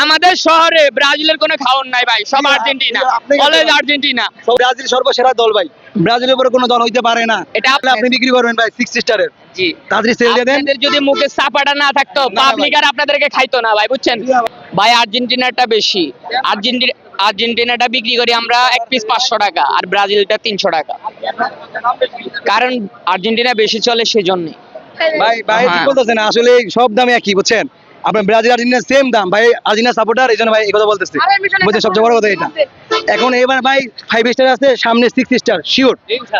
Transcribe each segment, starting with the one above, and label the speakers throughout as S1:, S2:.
S1: আমাদের শহরে ব্রাজিলের কোনো খাওয়ার নাই ভাই, সব আর্জেন্টিনা, অলওয়েজ আর্জেন্টিনা।
S2: ব্রাজিল সর্বসেরা দল ভাই, ব্রাজিলের উপরে কোনো দল হইতে পারে না।
S1: এটা
S2: আপনি বিক্রি করবেন ভাই 6 স্টারের।
S1: জি,
S2: তাড়াতাড়ি সেল দিয়ে দেন।
S1: আপনাদের যদি মুখে চাপাটা না থাকতো পাবলিক আর আপনাদেরকে খাইতো না ভাই, বুঝছেন ভাই। আর্জেন্টিনাটা বেশি, আর্জেন্টিনাটা বিক্রি করি আমরা এক পিস 500 টাকা, আর ব্রাজিলটা 300 টাকা, কারণ আর্জেন্টিনা বেশি চলে সেজন্য।
S2: ভাই ভাই ঠিক বলতেছেন, আসলে সব দামে একই, বুঝছেন। আপনার ব্রাজিল আর্জেন্টিনা সেম দাম ভাই, আর্জেন্টিনা সাপোর্টার, এইজন্য ভাই এই কথা বলতেছি, বুঝছেন। সবচেয়ে বড় কথা এটা। এখন এবার ভাই 5 স্টার আছে, সামনে 6 স্টার শিওর,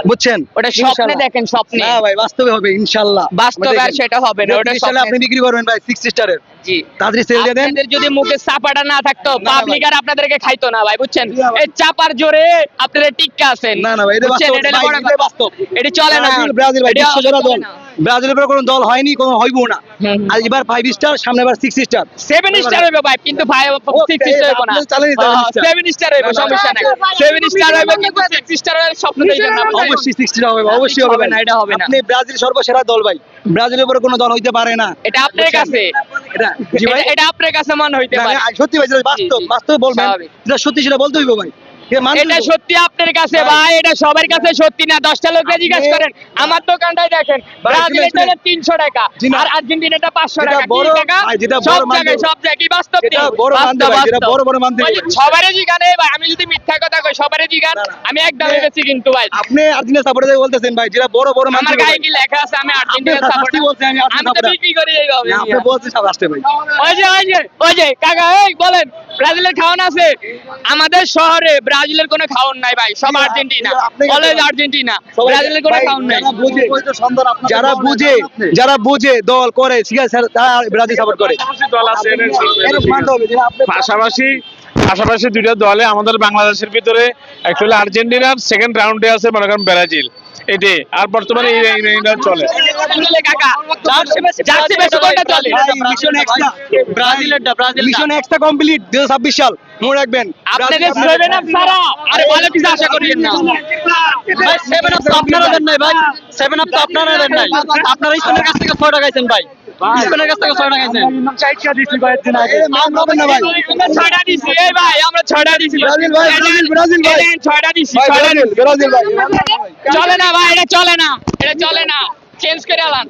S2: বুঝছেন।
S1: ওটা স্বপ্নে দেখেন, স্বপ্নে
S2: না ভাই, বাস্তবে হবে ইনশাআল্লাহ।
S1: বাস্তবে আর সেটা হবে না, ওটা
S2: স্বপ্নে। আপনি বিক্রি করবেন ভাই 6 স্টারের।
S1: জি,
S2: তাড়াতাড়ি সেল দিয়ে দেন।
S1: আপনাদের যদি মুখে চাপাটা না থাকতো পাবলিক আর আপনাদেরকে খাইতো না ভাই, বুঝছেন। এই চাপার জোরে আপনারা টিক্কা আছেন।
S2: না না ভাই, এটা
S1: বুঝছেন,
S2: বাস্তব
S1: এটা
S2: ভাই,
S1: বড়
S2: এটা বাস্তব।
S1: এটা চলে না।
S2: ব্রাজিল ভাই
S1: এটা
S2: বিশ্বজোড়া
S1: চলে
S2: দল,
S1: না।
S2: ব্রাজিলের উপরে কোনো দল হয়নি, কোনো হইবো না। আর এবার 5 স্টার, সামনে এবার 6 স্টার,
S1: 7 স্টার হইবে ভাই, কিন্তু ভাই 6 স্টার হইব না। 7 স্টার হইবে, সমস্যা নাই। 7 স্টার হইবে, কিন্তু 6 স্টারের স্বপ্ন দেখবেন না।
S2: অবশ্যই 6 স্টার হবে, অবশ্যই হবে
S1: না, এটা হবে না।
S2: আপনি ব্রাজিল সর্বসেরা দল ভাই, ব্রাজিলের উপরে কোনো দল হইতে পারে না।
S1: এটা আপনার কাছে,
S2: এটা জি ভাই,
S1: এটা আপনার কাছে মনে হইতে
S2: না,
S1: পারে।
S2: না, সত্যি ভাই, যেটা বাস্তব,
S1: জি, জি,
S2: বাস্তবে বলবেন,
S1: স্বাভাবিক।
S2: যেটা সত্যি সেটা বলতে হইব ভাই।
S1: এটা সত্যি আপনার কাছে ভাই, এটা সবার কাছে সত্যি না। 10টা লোককে জিজ্ঞাসা করেন। আমার দোকানটাই দেখেন, ব্রাজিলের জন্য 300 টাকা আর আর্জেন্টিনাটা 500 টাকা। কি টাকা? সব জায়গায় বাস্তব নেই। সবারই জিগানে ভাই, আমি যদি মিথ্যা কথা কই সবারই জিগান, আমি একদমই বেশি কিন্তু ভাই।
S2: আপনি আর্জেন্টিনা সাপোর্টার বলতেছেন ভাই, যেটা বড় বড়
S1: আমার গায়ে কি লেখা আছে আমি আর্জেন্টিনা সাপোর্টার? আমি তো বিক্রি করি এইভাবে।
S2: আপনি বলছেন সব আসছে ভাই।
S1: ওই যে কাকা, এই বলেন ব্রাজিলের খাওয়ান আছে? আমাদের শহরে ব্রাজিলের কোনো খাওয়ার নাই ভাই, সব আর্জেন্টিনা, অলওয়েজ আর্জেন্টিনা। ব্রাজিলের কোনো খাওয়ার নাই।
S2: যারা বুঝে দল করে, ঠিক আছে, তারা ব্রাজিল সাপোর্ট করে।
S3: দল আছে পাশাপাশি দুইটা দলে আমাদের বাংলাদেশের ভিতরে একটা হলো আর্জেন্টিনার, সেকেন্ড রাউন্ডে আছে মনে করেন ব্রাজিল, এটাই। আর বর্তমানে এই চলে
S1: কাকা জার্সি বেশি কোনটা চলে?
S2: মিশন এক্সট্রা কমপ্লিট 2026 সাল, মনে রাখবেন।
S1: আপনাদের 7 আপ ছাড়া আরে ভালো কিছু আশা করিয়েন না ভাই। 7 আপ তো আপনারা দেন নাই ভাই, 7 আপ তো আপনারা দেন নাই। আপনারা স্পেনের কাছ থেকে 6 টাকা গাইছেন ভাই, স্পেনের কাছ থেকে 6 টাকা গাইছেন।
S2: না ভাই,
S1: 6টা দিছি এই ভাই, আমরা 6টা দিছি।
S2: ব্রাজিল ভাই, ব্রাজিল ভাই,
S1: 6টা দিছি।
S2: ব্রাজিল ভাই।
S1: চলে না ভাই, এটা চলে না, এটা চলে না, চেঞ্জ করে আলান।